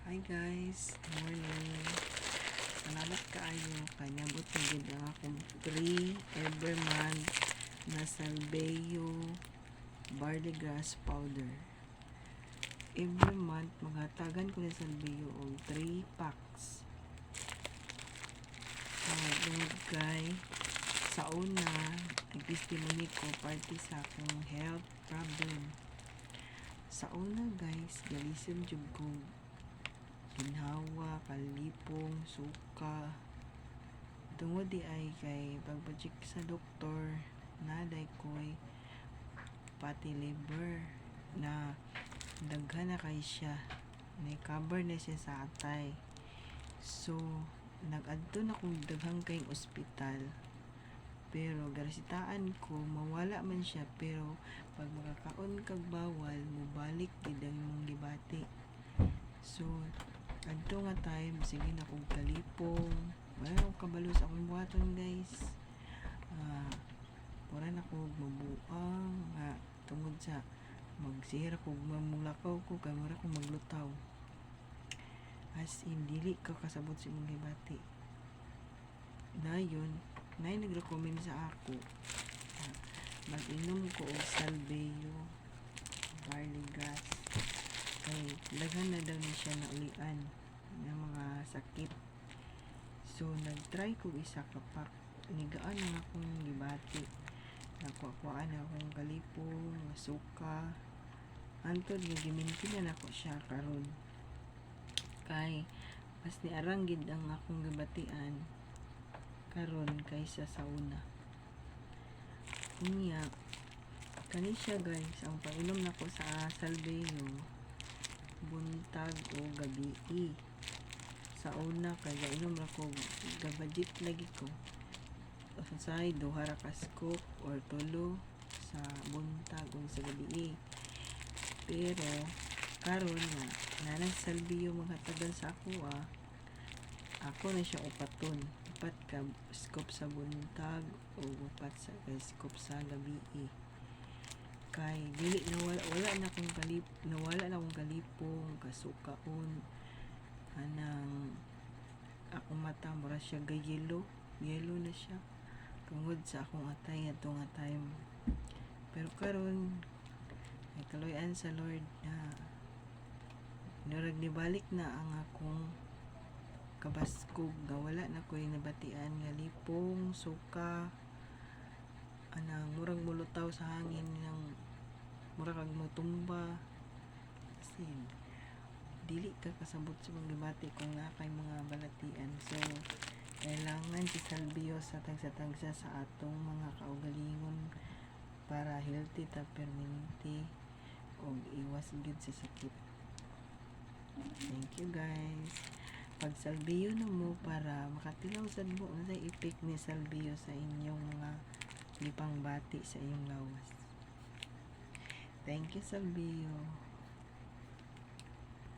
Hi guys, morning. Salamat kaayo kanyabot na gid ang akong free every month na Salveyo barley grass powder. Every month maghatagan ko na Salveyo og 3 packs. Kay sa una nag-testimony ko parte sa akong health problem. Sa una guys, galisod jud ko ginhawa, kalipong, suka. Tungod di ay kay pagpa-check sa doktor, naday ko'y pati liver na daghan na kay siya. May-cover na siya sa atay. So, nag-adto na kong daghang kayong ospital. Pero garasitaan ko, mawala man siya. Pero, pag makakaon kag bawal, mubalik gid ang imong gibati. So, adto nga time, sige na kong kalipong. Mayroong kabalo sa akong buhaton guys. Pura na kong mabuang. Tungod sa magsihira kong mamulakaw ko, kaya mura kong maglutaw. As in, dili ka kasabot sa imong gibati. Na yun, na nag-recommend sa ako. Mag-inom ko o Salveyo barley grass. Kay daghan na daw ni siya na ulian ng mga sakit. So nag-try ko isa ka pack. Nigaan na akong gibati. Nakuha-kuhaan akong kalipong, suka. Antod nga gimintinan ako siya karon. Kay mas ni arang gid ang akong gibatian karon kaysa sa una. Niya kani siya guys, ang painom nako sa Salveyo buntag o gabi. Sa una kay gainom ra ko gabadit lagi ko. Say duha ra ka scoop or tulo sa buntag o sa gabi. Pero karon na nanang Salveyo maghatagan sa ako ako na siya upaton. Upat ka scoop sa buntag o upat sa scoop sa gabi. Kay dili nawala na akong kalipong, kasukaon anang akong mata mura siya yellow na siya tungod sa akong atay ato nga time. Pero karon ay kaloyan sa Lord na nurag nibalik na ang akong kabaskog nga wala na ko'y nabatian nga lipong, suka anang murag mulutaw sa hangin ng mura kag motumba. Kasi dili ka kasabot sa mga gibati kung na kay mga balatian. So kailangan si Salveyo sa tagsa-tagsa sa atong mga kaugalingon para healthy ta permanente o iwas gid sa sakit. Thank you guys. Pag Salveyo na mo para makatilaw sad mo sa effect ni Salveyo sa inyong mga gipangbati sa inyong lawas. Thank you Salveyo.